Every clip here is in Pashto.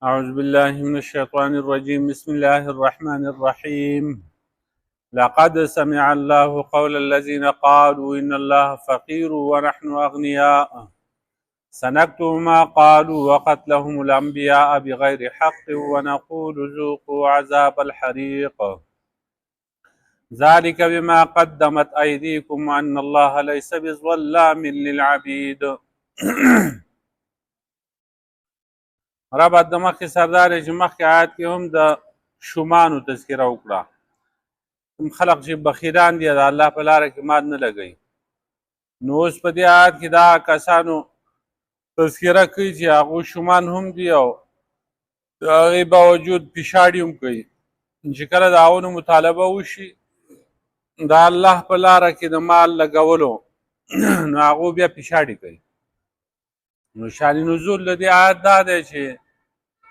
أعوذ بالله من الشيطان الرجيم بسم الله الرحمن الرحيم لقد سمع الله قول الذين قالوا إن الله فقير ونحن أغنياء سنكتب ما قالوا وقتلهم الأنبياء بغير حق ونقول ذوقوا عذاب الحريق ذلك بما قدمت أيديكم وأن الله ليس بظلام للعبيد رب د مخکې سردار چې مخکې آیات کې هم د شومانو تذکره وکړه کوم خلق چې بخیران دي د الله په لاره کې مال نه لګوي نو اوس په دې آیات کې دا کسانو تذکره کوي چې هغو شومان هم دي او د هغې باوجود پیشاړي هم کوي چې کله د هغو نه مطالبه وشي د الله په لاره کې د مال لګولو نو هغو بیا پیشاړي کوي نو شان نزول د دې آیت دا دی چې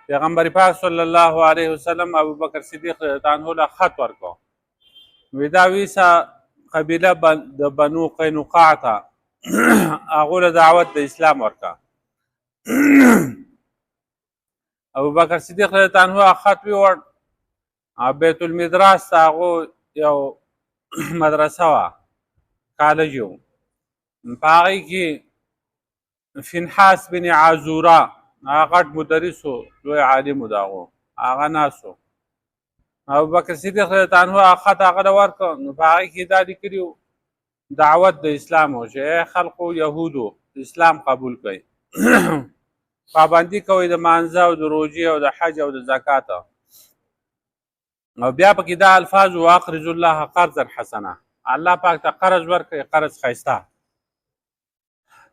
پیغمبر پاک صلی الله علیه وسلم ابوبکر صدیق رضی الله عنه له خط ورکړ وی دا ویسا قبیله د بنو قینقاع ته هغو له دعوت د اسلام ورکړه ابوبکر صدیق رضی الله عنه خط ویوړ او بیت المدراس ته هغو یو مدرسه وه کالج و په هغې کې فنحاس بن عازوره هغه غټ مدرس و لوی عالم و د هغو هغه ناست و ابوبکر صدیق رضی الله عنه هغه خط هغه له ورکړه نو په هغې کې دا لیکلي وو دعوت د اسلام و چې ای خلقو یهودو اسلام قبول کړئ پابندي کوئ د مانځه او د روژې او د حج او د زکات او بیا پکې دا الفاظ واقرض الله قرضا حسنه الله پاک ته قرض ورکړئ قرض ښایسته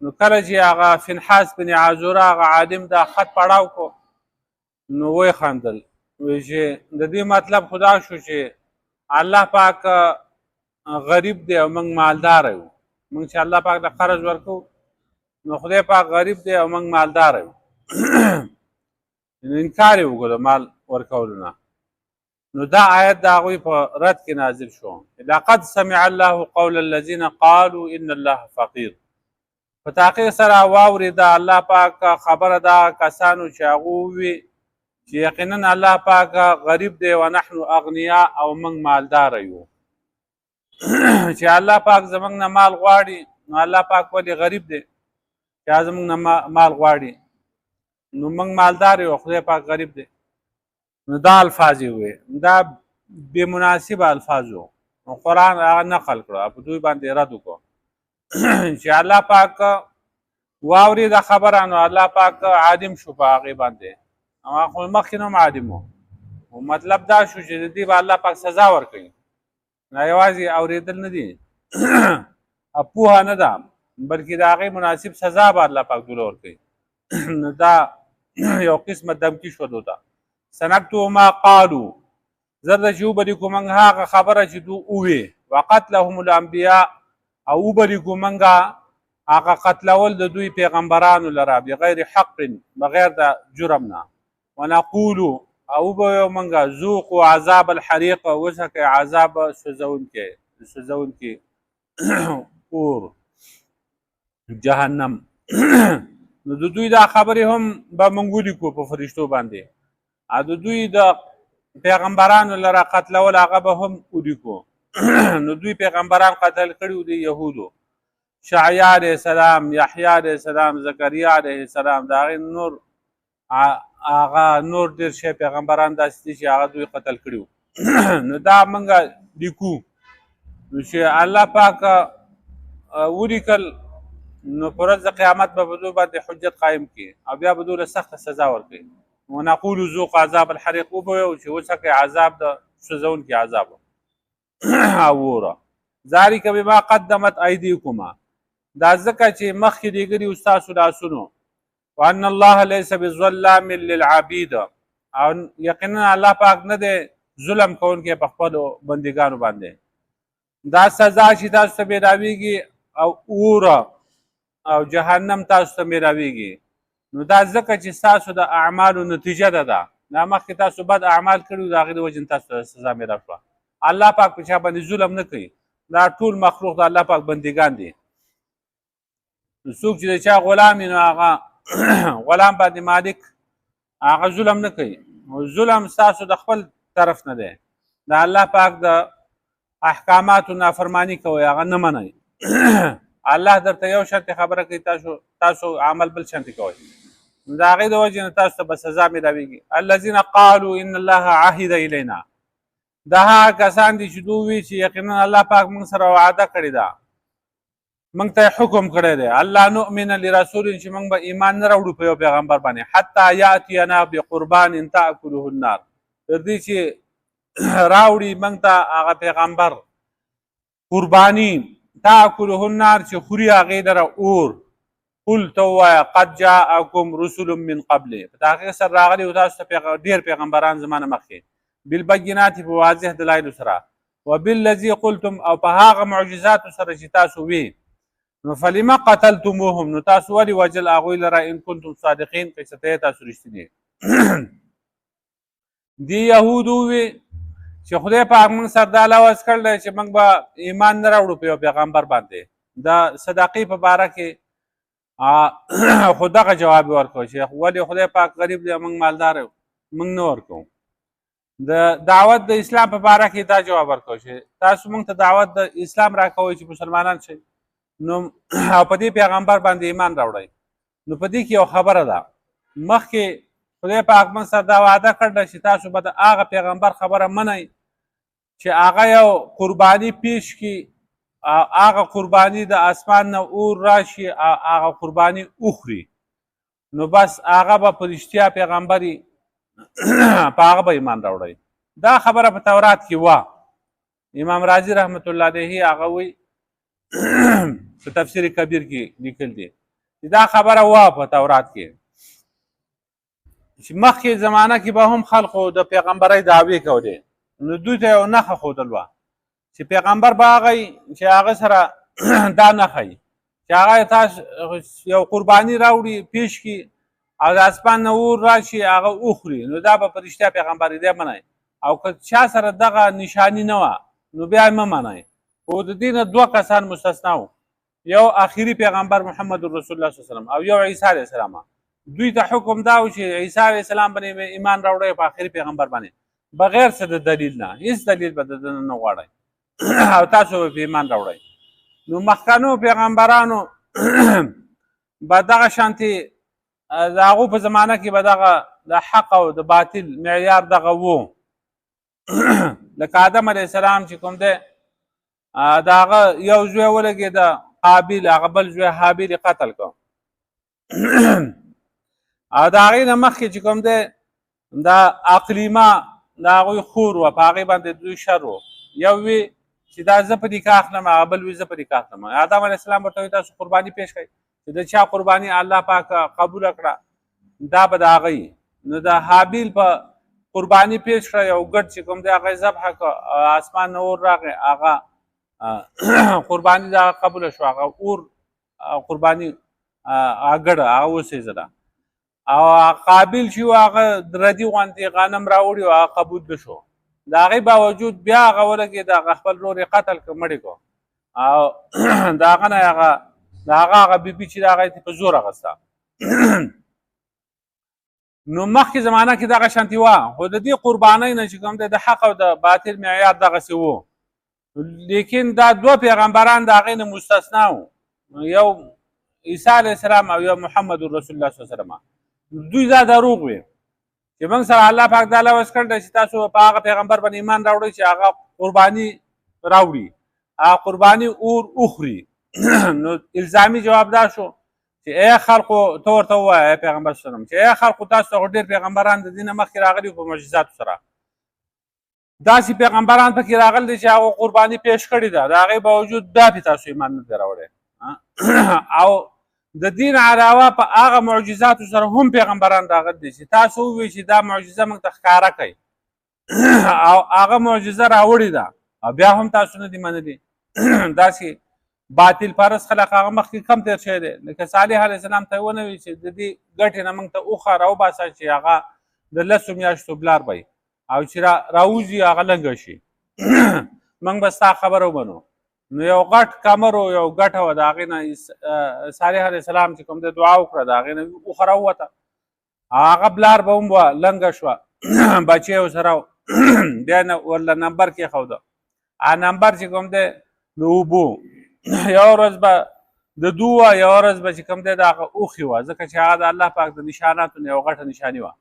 نو کله چې هغه فنحاس بن عازوره هغه عالم دا خط پړاو کو نو وی خندل وی چې د دې مطلب خدا شو چې الله پاک غریب دی او موږ مالدار یو موږ چې الله پاک ته قرض ورکو نو خدای پاک غریب دی او موږ مالدار یو نو انکار یې وکړو د مال ورکولو نه نو دا آیت د هغوی په رد کې نازل شو لقد سمع الله قول الذین قالوا ان الله فقیر په تحقیق سره واورېده الله پاک خبره دا کسانو چې هغو ووي چې یقینا الله پاک غریب دی و نحن اغنیا او موږ مالداره یو چې الله پاک زموږ نه مال غواړي نو الله پاک ولې غریب دی چې زموږ نه مال غواړي نو موږ مالدار یو خدای پاک غریب دی نو دا الفاظ یې وویې دا بې مناسبه الفاظ و نو قرآن هغه نقل کړه په دوی باندې رد وکړو چې الله پاک واوري د خبره نو الله پاک عادم شو په هغې باندې هغه خو مخکې نه هم عادم و مطلب دا شو چې د دې به الله پاک سزا ورکوي نه یوازې اورېدل نه دي پوهه نه ده بلکې د هغې مناسب سزا به الله پاک دوله ورکوي نو دا یو قسمه دمکي شو دو ته سنکتو ما قالو زر ده چې وبلیکو موږ هغه خبره چې دو ووې وقتلهم الانبیاء او وبلیکو موږ هغه قتلول د دوی پیغمبرانو لره بغیر حق بغیر د جرم نه ونقولو او وبویو موږ ذوقوا عذاب الحریق وڅکئ عذاب سوځونکي اور جهنم نو د دوی دا خبرې هم به موږ ولیکو په فرشتو باندې او د دوی د پیغمبرانو لره قتلول هغه به هم ولیکو نو دوی پیغمبران قتل کړي دي یهودو شعیع علیه السلام یحیی علیه السلام زکریا علیه السلام د هغې نور هغه نور ډېر شی پیغمبران داسې دي چې هغه دوی قتل کړي نو دا موږ لیکو نو چې الله پاک ولیکل نو په ورځ د قیامت به په دوی باندې حجت قایم کړي او بیا به دوی له سخته سزا ورکوي ونقول ذوق عذاب الحریق وبویو چې وڅکئ عذاب د سوځونکي عذاب اوره ذلک بما قدمت ایدیکما دا ځکه چې مخکې دیګري ستاسو لاسونو وان الله لیس بظلام للعبید او یقینا الله پاک نه دی ظلم کوونکی په خپلو بندګانو باندې دا سزا چې تاسو ته میلاویږي او اوره او جهنم تاسو ته میلاویږي نو دا ځکه چې ستاسو د اعمالو نتیجه ده دا مخکې تاسو بد اعمال کړي د هغې د وجې تاسو ته سزا میلاو شوه الله پاک په چا باندې ظلم نه کوي دا ټول مخلوق د الله پاک بندګان دي. څوک چې د چا غلام وي نو هغه غلام باندې مالک هغه ظلم نه کوي. ظلم ستاسو د خپل طرف نه دی، د الله پاک د احکاماتو نافرمانی کوئ، هغه نه منئ. الله درته یو شانتې خبره کوي، تاسو عمل بل شانتې کوئ. د هغې د وجې نه تاسو ته به سزا میلاویږي. الذین قالوا ان الله عهد الینا، دا هغه کسان دي چې دوی وایي چې یقینا الله پاک موږ سره وعده کړې ده، موږ ته حکم کړی دی الله نؤمن لرسول چې موږ به ایمان نه راوړو په یو پیغمبر باندې حتی یاتینا بقربان تاکله النار، تر دې چې راوړي موږ ته هغه پیغمبر قرباني تاکله النار چې خوري هغې لره اور. قل ته ووایه قد جاءکم رسل من قبل، په تحقیق سره راغلي و تاسو ته ډېر پیغمبران زما نه مخکې بالبینات په واضح دلایلو سره وبالذي قلتم او په هغه معجزاتو سره چې تاسو وی نو فلما قتلتموهم نو تاسو ولې وجل هغوی لره ان کنتم صادقین که چېرته تاسو رښتینی. دې یهودو ووی چې خدای پاک موږ سره دا لوظ کړی چې موږ به ایمان نه راوړو په یو پیغمبر باندې. د صدقې په باره کې خو دغه جواب یې ورکړو چې ولې خدای پاک غریب دی موږ مالدار موږ نه ورکوو. د دعوت د اسلام په باره کې دا جواب ورکړو چې تاسو موږ ته دعوت د اسلام راکوئ چې مسلمانان شئ نو او په دې پیغمبر باندې ایمان راوړئ. نو په دې کې یو خبره ده، مخکې خدای پاک موږ سره دا وعده کړله چې تاسو به د هغه پیغمبر خبره منئ چې هغه یو قرباني پیش کړي، هغه قرباني د اسمان نه اور راشي، هغه قرباني وخوري، نو بس هغه به په رښتیا پیغمبري په هغه به ایمان راوړئ. دا خبره په تورات کې وه. امام رازي رحمت الله علیه هغه وی په تفسیر کبیر کې لیکل دي چې دا خبره وه په تورات کې چې مخکې زمانه کې به هم خلقو د پیغمبرۍ دعوې کولې، نو دوی ته یو نښه ښودل وه چې پیغمبر به هغه چې هغه سره دا نښه وي چې هغه تاسو یو قرباني راوړي پیش کړي او د اسمان نه اور راشي هغه وخوري، نو دا به په رښتیا پیغمبر دی منئ. او که چا سره دغه نشاني نه وه نو بیا یې مه منئ. خو د دې نه دوه کسان مستثنا وو، یو آخري پیغمبر محمد رسول الله صلی الله علیه وسلم او یو عیسی علیه السلام. دوی ته حکم دا و چې عیسی علیه السلام باندې ایمان راوړئ په آخري پیغمبر باندې بغیر څه د دلیل نه، هېڅ دلیل به د ده نه غواړئ او تاسو به په ایمان راوړئ. نو مخکنو پیغمبرانو به دغه شانتې د هغو په زمانه کې به دغه د حق او د باطل معیار دغه و. لکه آدم علیه السلام چې کوم دی د هغه یو زوی ولګېده قابیل، هغه بل زوی حابیل قتل کړ. او د هغې نه مخکې چې کوم دی د اقلیمه د هغوی خور وه، په هغې باندې دوی شر و. یو وی چې دا زه په نکاح اخلم، هغه بل وي زه په نکاح اخلم. آدم علیه السلام ورته وایي تاسو قرباني پیش کړئ چې د چا قرباني الله پاک قبوله کړه دا به د هغه وي. نو د حابیل په قرباني پیش کړه، یو ګډ چې کوم دی هغه یې ذبحه کړه، اسمان نه اور راغی، هغه قرباني د هغه قبوله شوه، هغه اور قرباني هغه ګډه هغه وسېزله. او قابیل چې و هغه ردي غوندې غنم راوړي او هغه قبول نه شو. د هغې باوجود بیا هغه ولګېد، هغه خپل ورور یې قتل کړ، مړ یې کړ. او د هغه نه د هغه بیبي چې د هغه یې په زور اخېسته. نو مخکې زمانه کې دغه شانتې وه، خو د دې قربانۍ نه چې کوم دی د حق او د باطل معیار دغسې و. لیکن دا دوه پیغمبران د هغې نه مستثنا وو، یو عیسی علیه السلام او یو محمد رسول الله صلی الله علیه وسلم. دوی دا دروغ وي چې موږ سره الله پاک دا لوظ کړی دی چې تاسو په هغه پیغمبر باندې ایمان راوړئ چې هغه قرباني راوړي، هغه قرباني اور وخوري. نو الزامي جواب دا شو چې ای خلقو ته ورته ووایه پیغمبر صلی الله علیه وسلم چې ای خلقو تاسو ته خو ډېر پیغمبران د دې نه مخکې راغلي په معجزاتو سره، داسې پیغمبران پکې راغلي دي چې هغو قرباني پیش کړې ده، د هغې باوجود بیا پې تاسو ایمان نه دی راوړی. او د دین علاوه په هغه معجزاتو سره هم پیغمبران راغلي دي چې تاسو ووایئ چې دا معجزه موږ ته ښکاره کړئ او هغه معجزه راوړې ده او بیا هم تاسو نه دي منلي. داسې باطل پرست خلک هغه مخکې کم تېر شوی دی. لکه صالح علیه السلام ته یې ونه وي چې د دې ګټې نه موږ ته اوښه راوباسه چې هغه د 10 میاشتو بلار به او چې راوځي هغه لنګه شي، موږ به ستا خبره ومنو. نو یو غټ کمر و یو ګټه وه د هغې نه صالح علیه السلام چې کوم دی دعا وکړه د هغې نه اوښه راووته هغه بلار به هم وه لنګه شوه بچی یې ورسره بیا ورله نمبر کېښوده نمبر چې کوم دی د اوبو یوه ورځ به د دو وه یوه ورځ به چې کوم دی د هغه اوښې وه ځکه چې هغه د الله پاک د نشاناتو نه یوه غټه نشاني وه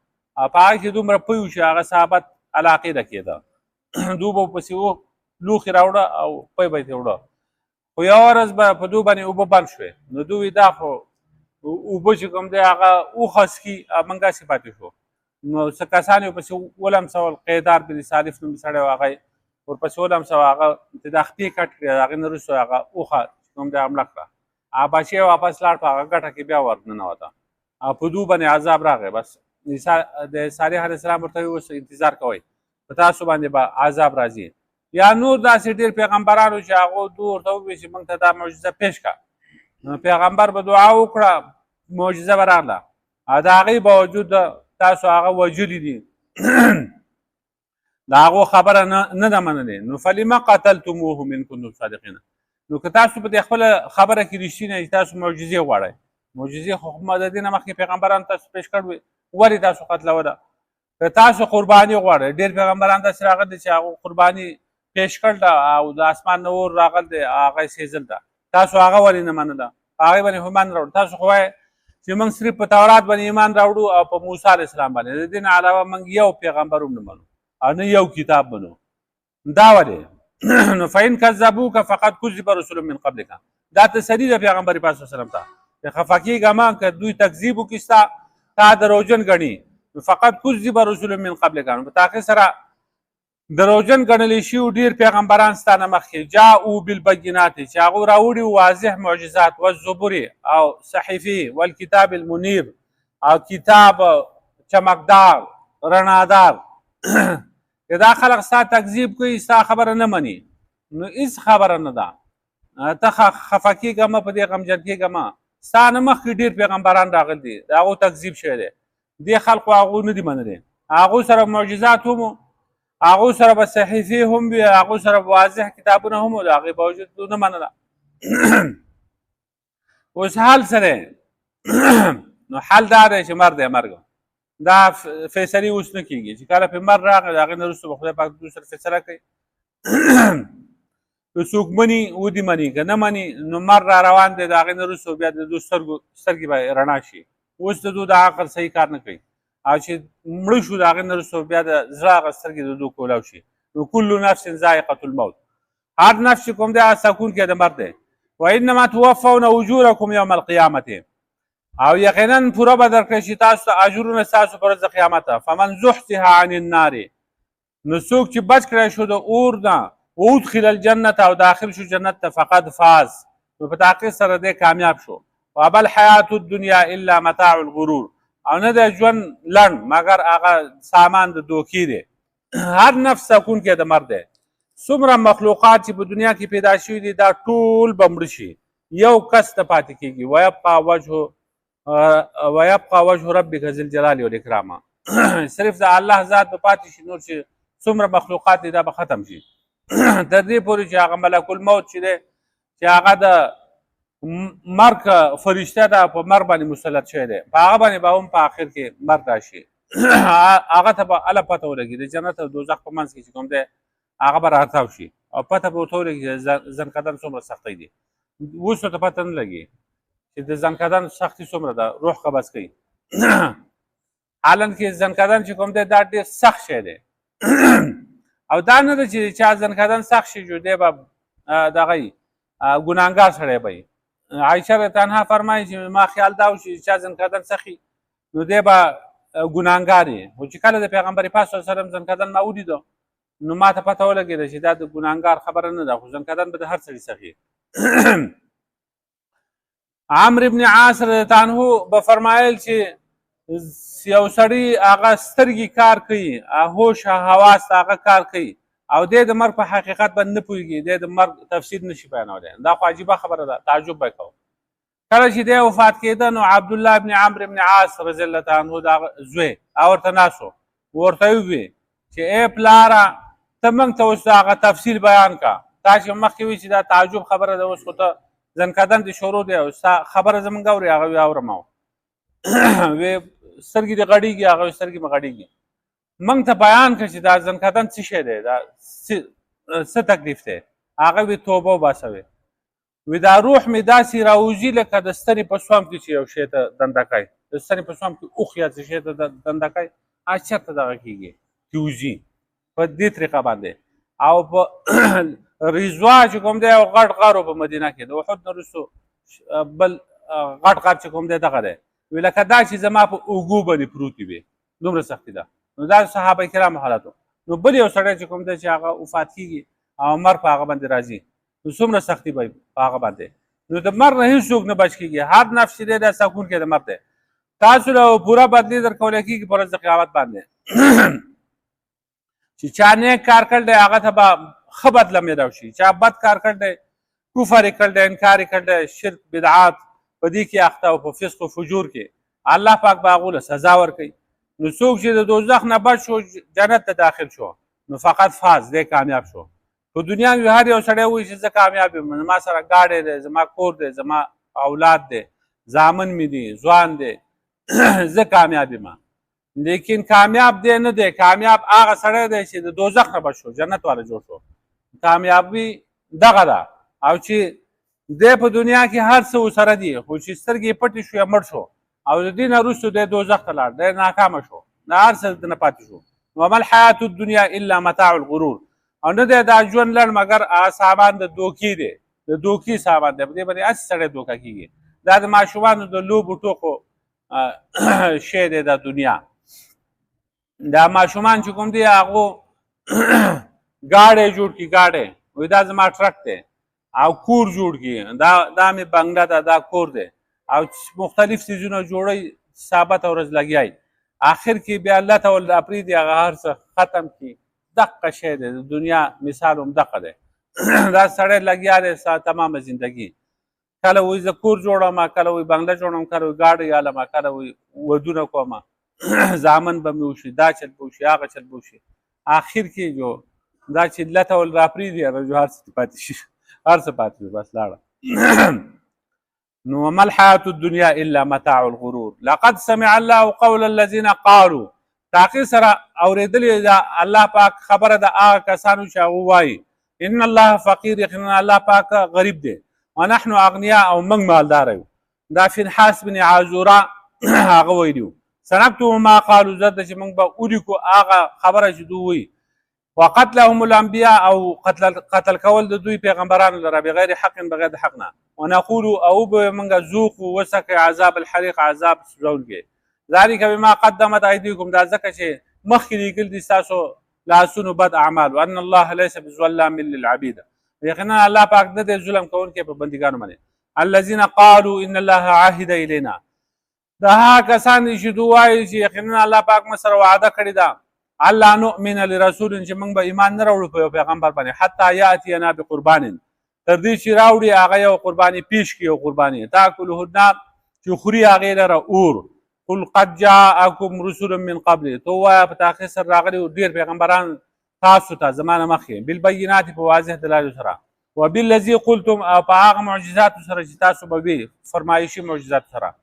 په هغه کې دومره پوی و چې هغه صحابت علاقې ته کېده دو به ورپسې لوښي راوړه او پی به یې ترې وړه خو یوه ورځ به په دو باندې اوبه بند شوې نو دوی وایي دا خو اوبه چې کوم دی هغه اوښه څښي موږ داسې پاتې شو نو څه کسان یې ورپسې ولمسول قیدار بن سالف نومې سړی و هغه یې ورپسې ولمسوه هغه چې دا خپې کټ کړې د هغې نه وروسته هغه اوښه چې کوم دی هغه مړه کړه بچی یې واپس لاړ په هغه ګټه کې بیا ورننوته او په دو باندې عذاب راغی بس د صالح علیه السلام ورته وایي اوس انتظار کوئ په تاسو باندې به عذاب راځي یا نور داسې ډېر پیغمبرانو چې هغو دو ورته ووایي چې موږ ته دا معجزه پیش کړه نو پیغمبر به دعا وکړه معجزه به راغله او د هغې باوجود تاسو هغه وژلي دي د هغو خبره نه ده منلې نو فلم قتلتموه من کنتم صادقین نو که تاسو په دې خپله خبره کې رښتینی چې تاسو معجزې غواړئ معجزې خو د دې نه مخکې پیغمبرانو تاسو پیش کړی ولې تاسو قتلوله که تاسو قرباني غواړئ ډېر پیغمبران داسې راغلي چې هغو قرباني پیش کړل او د اسمان نه اور راغل دی هغه یې سېزل ده تاسو هغه ولې نه منله په هغې باندې ایمان راوړو تاسو خو وایئ چې موږ صرف په تورات باندې ایمان راوړو او په موسی علیه السلام باندې د دې نه علاوه موږ یو پیغمبر هم نه منو او نه یو کتاب منو دا ولې نو فإن کذبوک فقد کذب رسول من قبلک دا تسلي ده پیغمبر پاک صلی الله علیه وسلم ته چې خفه کېږه مه که دوی تکذیب وکړي ستا تا دروغجن ګڼي فقد کذب رسول من قبلک نو په تاقي سره دروغجن ګڼلی شوي ډېر پیغمبران ستا نه مخکې جاءو بالبینات چې هغو راوړي واضح معجزات والزبر او صحیفې والکتاب المنیر او کتاب چمکدار رڼادار که دا خلق ستا تکذیب کوي ستا خبره نه مني نو هېڅ خبره نه ده ته خفه کېږه مه په دې غمجن کېږه مه ستا نه مخکې ډېر پیغمبران راغلي دي د هغو تکذیب شوی دی دې خلقو هغو نه دي منلي هغو سره معجزات هم هغو سره به صحیفې هم وي هغو سره به واضح کتابونه هم وو د هغې باوجود نه منله اوس حل څه دی نو حل دا دی چې مرګ دی مرګ دا فیصلې اوس نه کېږي چې کله پرې مرګ راغی د هغې نه وروسته به خدای پاک دوی سره فیصله کوي که څوک مني ودې مني که نه مني نو مرګ را روان دی د هغې نه وروسته بیا د دوی سترګې به رڼا شي اوس د دوی د عقل صحیح کار نه کوي او چې مړه شو د هغې نه وروسته بیا د زړه هغه سترګې د دوی کولاو شي نو کل نفس ذائقة الموت هر نفس چې کوم دی هغه سکونکی د مرګ دی وانما توفون اجورکم یوم القیامة او یقینا پوره به درکړی شي تاسو ته اجرونه ستاسو په ورځ د قیامت فمن زحزح عن النار نو څوک چې بچ کړی شو د اور نه وادخل الجنة او داخل شو جنت ته فقد فاز نو په تحقیق سره دی کامیاب شو وابا الحیات الدنیا الا متاع الغرور او نه د ژوند لنډ مګر هغه سامان د دوکې دی هر نفس سکونکی د مرګ دی څومره مخلوقات چې په دنیا کې پیدا شوي دي دا ټول به مړه شي یو کس ته پاتې کېږي ویبقى وجه ربک ذی الجلال والاکرام صرف د الله ذات به پاتې شي نور چې څومره مخلوقات دي دا به ختم شي تر دې پورې چې هغه ملک الموت چې دی چې هغه د مرګ فرشته ده په مرګ باندې مسلط شوی دی په هغه باندې به هم په آخر کې مرګ راشي هغه ته به هله پته ولګي د جنت او دوزخ په منځ کې چې کوم دی هغه به راتاو شي او پته به ورته ولګي چې زنکدن څومره سختۍ دي اوس ورته پته نه لګي چې د زنکدن سختي څومره ده روح قبض کوي حالان کې زنکدن چې کوم دی دا ډېر سخت شی دی او دا نه ده چې چا زنکدن سخت شي جو دی به دغه ګناهګار سړی به عایشه رضی الله عنها فرمایي چې ما خیال دا وشي چې چا زنکدن سخي نو دی به ګناهګار یې خو چې کله د پیغمبر پاک صلی الله علیه وسلم زنکدن ما ولیده نو ما ته پته ولګېده چې دا د ګناهګار خبره نه ده خو زنکدن به د هر سړي سخي عمرو ابن عاص رضی الله عنه به فرمایل چې یو سړي هغه سترګې کار کوي هوش حواس هغه کار کوي او دی د مرګ په حقیقت باندې نه پوهېږي دی د مرګ تفسیر نشي بیانولی دا خو عجیبه خبره ده تعجب به کوو کله چې دی وفات کېده نو عبدالله ابن عمرو ابن عاص رضی الله تعالی عنه د هغه زوی ورته ناست و ورته وویل چې ای پلاره ته موږ ته اوس هغه تفصیل بیان کا تا چې مخکې وي چې دا تعجب خبره ده اوس خو ته ځنکدن دې شروع دی او ستا خبره زمونږ اورې هغه وی اورم او وی سترګې دې غړېږي هغه وی سترګې مې غړېږي موږ ته بیان کړه چې دا ځنکدن څه شی دی دا څه تکلیف دی هغه وی توبه وباسه وی دا روح مې داسې راوځي لکه د ستنې په سوام کې چې یو شی ته دنده کوي د ستنې په سوام کې اوښ یا څه شی ته دنده کوي هغه چېرته دغه کېږي چې وځي په دې طریقه باندې او په رضوا چې کوم دی یو غټ غار په مدینه کې د احد نه وروستو بل غټ غار چې کوم دی دغه دی وی لکه دا چې زما په اوږو باندې پروتې وي دومره سختي ده نو دا صحابه کرامو حالت نو بل یو سړی چې کوم دی چې هغه وفات کېږي او مرګ په هغه باندې راځي نو څومره سختي به په هغه باندې نو د مرګ نه هېڅوک نه بچ کېږي هر نفس چې دی دا سکون کې د مرګ دی تاسو له پوره بدلې درکولی کېږي په ورځ د قیامت باندې چې چا نیک کار کړی دی هغه ته به ښه بدله میلاو شي چا بد کار کړی دی کفر یې کړی دی انکار یې کړی دی شرک بدعات په دې کې اخته او په فسق و فجور کې الله پاک به هغو له سزا ورکوي نو څوک چې د دوزخ نه بچ شو جنت ته داخل شو نو فقط فاز دی کامیاب شو په دنیا کې هر یو سړی وایي چې زه کامیاب یم زما سره ګاډی دی زما کور دی زما اولاد دی زامن مې دي ځوان دی زه کامیاب یم لیکن کامیاب دی نه دی کامیاب هغه سړی دی چې د دوزخ نه بچ شو جنت والا جوړ شو کامیابي دغه ده او چې دی په دنیا کې هر څه ورسره دي خو چې سترګې پټې شو یا مړ شو او د دې نه وروستو دی دوزخ ته لاړ دی ناکامه شو نه هر څه نه پاتې شو وما الحیات الدنیا الا متاع الغرور او نه دی دا ژوند لړ مګر هغه سامان د دوکې دی د دوکې سامان دی په دې باندې هسې سړی دوکه کېږي دا د ماشومانو د لوبو ټوکو شی دی دا دنیا دا ماشومان چې کوم دی هغو ګاډی جوړ کړي ګاډی وایي دا زما ټرک دی او کور جوړ کړي دا مې بنګله ده دا کور دی او مختلف څیزونه جوړوي ثابته ورځ لګیایي آخر کې بیا الله ته ول پرېږدي هغه هر څه ختم کړي دقه شی دی د دنیا مثال هم دقه دی دا سړی لګیا دی تمامه زندگی کله وایي زه کور جوړوم کله وایي بنګله جوړوم کله وایي ګاډی یالم کله وایي ودونه کوم زامن به مې وشي دا چل به وشي هغه چل به وشي آخر کې جو دا چې الله ته ول راپرېږدي هغه جو هر څه پاتې شي هر څه پاتې شي بس لاړه نو وما الحیات الدنیا الا متاع الغرور لقد سمع الله قول الذين قالوا تاقي سره اورېدلې دا الله پاک خبره د هغه کسانو چې هغه وایي ان الله فقیر یقینا الله پاک غریب دی ونحن اغنیاء او موږ مالدار یو دا فنحاس بن عازوره هغه ویلي سنكتب ما قالوا زه چې موږ به ولیکو هغه خبره چې دوی وایي وقتلهم الانبیاء او قتل کول د دوی پیغمبرانو لره بغیر حق بغیر د حق نه ونقول او به موږ ذوقوا وسکئ عذاب الحریق عذاب سوزونکی ذلك بما قدمت ايديكم دا ځکه چې مخکې لیکل دي ستاسو لاسونو بد اعمال وان الله ليس بظلام للعبيد یقینا الله پاک نه دی ظلم کوونکی په بندګانو باندې الذين قالوا ان الله عهد الينا دا هغه کسان دي چې دوی وایي چې یقینا الله پاک موږ سره وعده کړې ده الله نؤمن لرسول چې موږ به ایمان نه راوړو په یو پیغمبر باندې حتی یاتینا بقربان تر دې چې راوړي هغه یو قرباني پیش کړي یو قرباني تاکلوه النار چې خوري هغې لره اور قل قد جاءكم رسل من قبل تو وایه په تاخیر سره راغلي ډېر پیغمبران تاسو ته زمانه مخکې بالبینات په واضح دلایلو سره وبالذي قلتم او په هغه معجزاتو سره چې تاسو به وي فرمایشي معجزات سره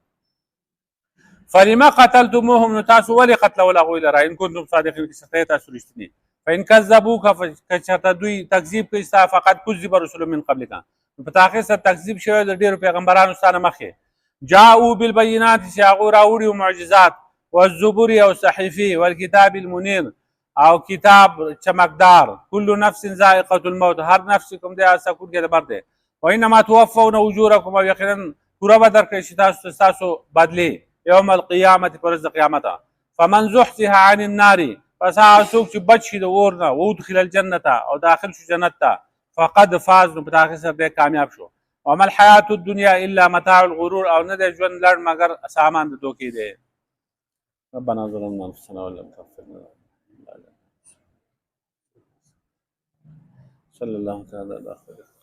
فلما قتلتموهم نو تاسو ولې قتلول هغوی لره ان کنتم صادقین که چېرته تاسو رښتیني فان کذبوک که چېرته دوی تکذیب کوي ستا فقط کذب رسول من قبلک په تاخیر سره تکذیب شوی د ډېرو پیغمبرانو ستا نه مخکې جاءوا بالبينات چې هغو راوړي معجزات والزبور او صحیفې والکتاب المنیر او کتاب چمکدار کل نفس ذائقة الموت هر نفس کوم دی سکون کې د مرګ دی وانما توفون اجورکم او یقینا پوره به درکړی شي تاسو بدلې یوم القیامت پر ورځ د قیامت فمن زحزح عن النار پس هغه څوک چې بچ شي د اور نه وادخل الجنة او داخل شو جنت ته فقد فاز نو په تاخیر سره دی کامیاب شو وما الحیات الدنیا الا متاع الغرور او نه دی ژوند لړ مګر سامان د دوکې دی ربنا ظلمنا انفسنا ولم تغفر لنا صلى الله تعالى على خير